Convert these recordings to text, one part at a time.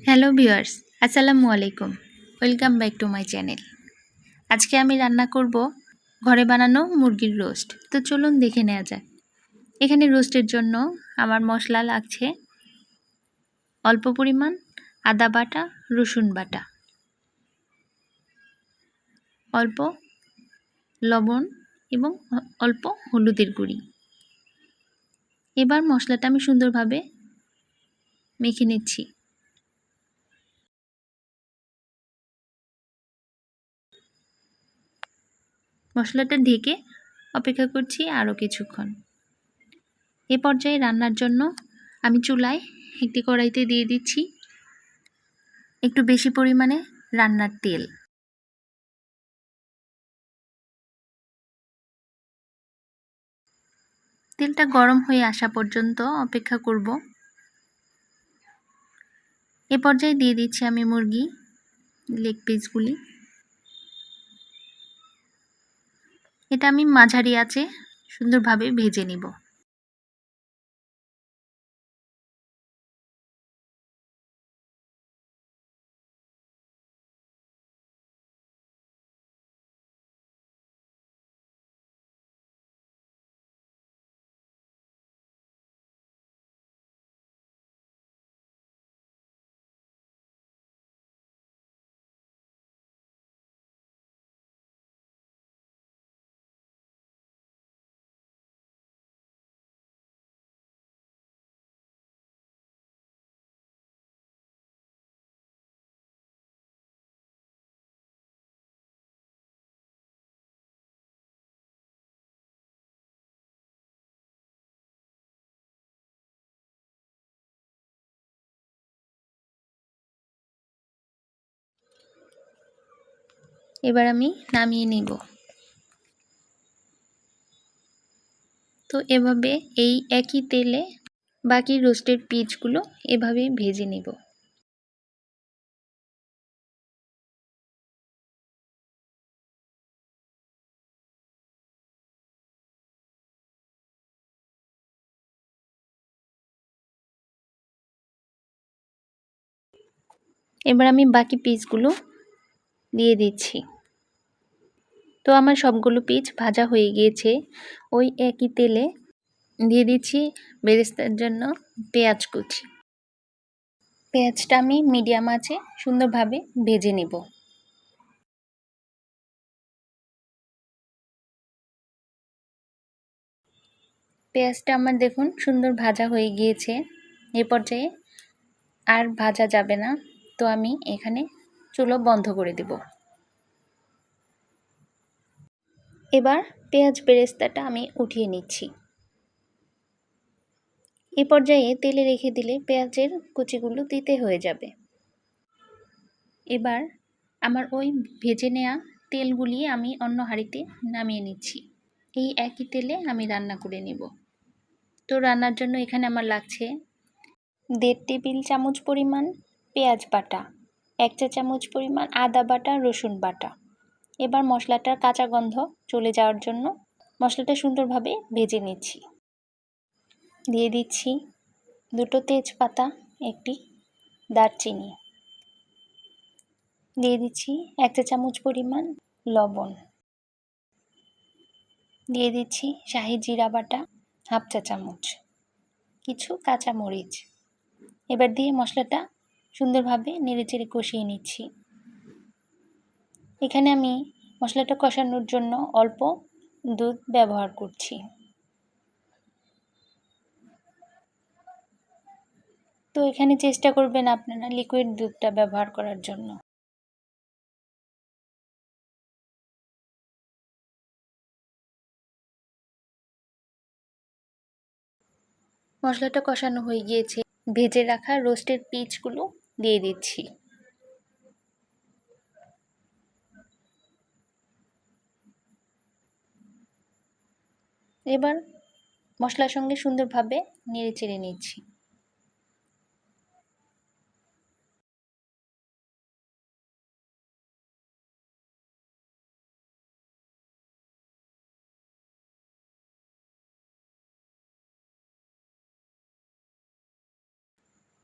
Hello viewers, আসসালামু আলাইকুম। Welcome back to my channel. আজকে আমি রান্না করব ঘরে বানানো মুরগির রোস্ট। তো চলুন দেখে নেওয়া যাক। এখানে রোস্টের জন্য আমার মশলা লাগছে অল্প পরিমাণ আদা বাটা, রসুন বাটা, অল্প লবণ এবং অল্প হলুদের গুঁড়ি। এবার মশলাটা আমি সুন্দরভাবে মেখে নিচ্ছি। মশলাটা ঢেকে অপেক্ষা করছি আরও কিছুক্ষণ। এ পর্যায়ে রান্নার জন্য আমি চুলায় একটি কড়াইতে দিয়ে দিচ্ছি একটু বেশি পরিমাণে রান্নার তেল। তেলটা গরম হয়ে আসা পর্যন্ত অপেক্ষা করব। এ পর্যায়ে দিয়ে দিচ্ছি আমি মুরগি লেগ পিসগুলি। এটা আমি মাঝারি আঁচে সুন্দরভাবে ভেজে নিব। এবার আমি নামিয়ে নিব। তো এভাবে এই একই তেলে বাকি রোস্টেড পিসগুলো এভাবেই ভেজে নিব। এবার আমি বাকি পিসগুলো দিয়ে দিচ্ছি। তো আমার সবগুলো পিস ভাজা হয়ে গিয়েছে। ওই একই তেলে দিয়ে দিচ্ছি বেরেস্তার জন্য পেঁয়াজ কুচি। পেঁয়াজটা আমি মিডিয়াম আঁচে সুন্দরভাবে ভেজে নেব। পেঁয়াজটা আমার দেখুন সুন্দর ভাজা হয়ে গিয়েছে। এ পর্যায়ে আর ভাজা যাবে না, তো আমি এখানে চুলো বন্ধ করে দেব। এবার পেঁয়াজ বেরেস্তাটা আমি উঠিয়ে নিচ্ছি। এই পর্যায়ে তেলে রেখে দিলে পেঁয়াজের কুচিগুলো দিতে হয়ে যাবে। এবার আমার ওই ভেজে নেওয়া তেলগুলি আমি অন্য হাঁড়িতে নামিয়ে নিচ্ছি। এই একই তেলে আমি রান্না করে নেব। তো রান্নার জন্য এখানে আমার লাগছে 1.5 টেবিল চামচ পরিমাণ পেঁয়াজ বাটা, 1 চা চামচ পরিমাণ আদা বাটা, রসুন বাটা। এবার মশলাটার কাঁচা গন্ধ চলে যাওয়ার জন্য মশলাটা সুন্দরভাবে ভেজে নিচ্ছি। দিয়ে দিচ্ছি 2 তেজপাতা, 1টি দারচিনি, দিয়ে দিচ্ছি 1 চা চামচ পরিমাণ লবণ, দিয়ে দিচ্ছি শাহি জিরা বাটা 1/2 চা চামচ, কিছু কাঁচা মরিচ। এবার দিয়ে মশলাটা সুন্দরভাবে নেড়েচেড়ে কষিয়ে নিচ্ছি। এখানে আমি মশলাটা কষানোর জন্য অল্প দুধ ব্যবহার করছি। তো এখানে চেষ্টা করবেন আপনারা লিকুইড দুধটা ব্যবহার করার জন্য। মশলাটা কষানো হয়ে গিয়েছে। ভেজে রাখা রোস্টেড পিসগুলো দিয়ে দিচ্ছি। এবার মশলার সঙ্গে সুন্দরভাবে নেড়েচেড়ে নিচ্ছি।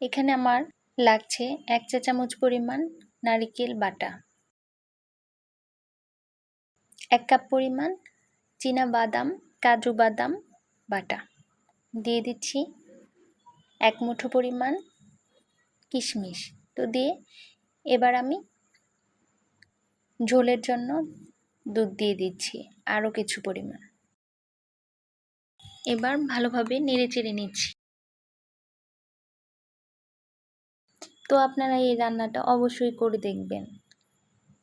এখানে আমার লাগছে 1 চা চামচ পরিমাণ নারিকেল বাটা, 1 কাপ পরিমাণ চীনা বাদাম কাজু বাদাম বাটা, দিয়ে দিচ্ছি 1 মুঠো পরিমাণ কিশমিশ। তো দিয়ে এবার আমি ঝোলের জন্য দুধ দিয়ে দিচ্ছি আরও কিছু পরিমাণ। এবার ভালোভাবে নেড়েচেড়ে নিচ্ছি। তো আপনারা এই রান্নাটা অবশ্যই করে দেখবেন,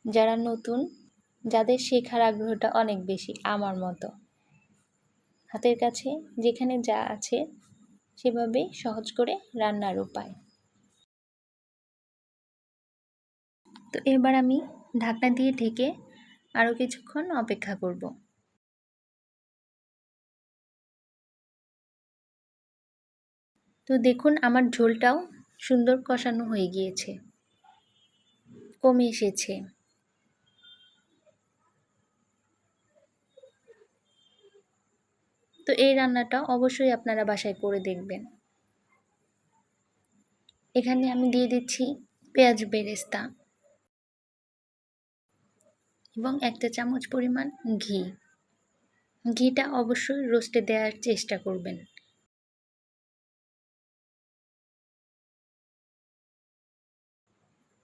যারা নতুন, যাদের শেখার আগ্রহটা অনেক বেশি আমার মতো, হাতের কাছে যেখানে যা আছে সেভাবে সহজ করে রান্নার উপায়। তো এবার আমি ঢাকনা দিয়ে ঢেকে আরও কিছুক্ষণ অপেক্ষা করব। তো দেখুন আমার ঝোলটাও সুন্দর কষানো হয়ে গিয়েছে, কমে এসেছে। তো এই রান্নাটা অবশ্যই আপনারা বাসায় করে দেখবেন। এখানে আমি দিয়ে দিচ্ছি পেঁয়াজ বেরেস্তা এবং 1 চা চামচ পরিমাণ ঘি। ঘিটা অবশ্যই রোস্টে দেওয়ার চেষ্টা করবেন।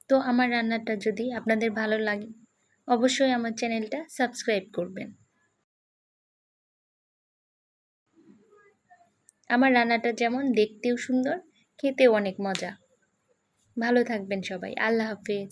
তো আমার রান্নাটা যদি আপনাদের ভালো লাগে অবশ্যই আমার চ্যানেলটা সাবস্ক্রাইব করবেন। আমার রান্নাটা যেমন দেখতেও সুন্দর, খেতেও অনেক মজা। ভালো থাকবেন সবাই। আল্লাহ হাফেজ।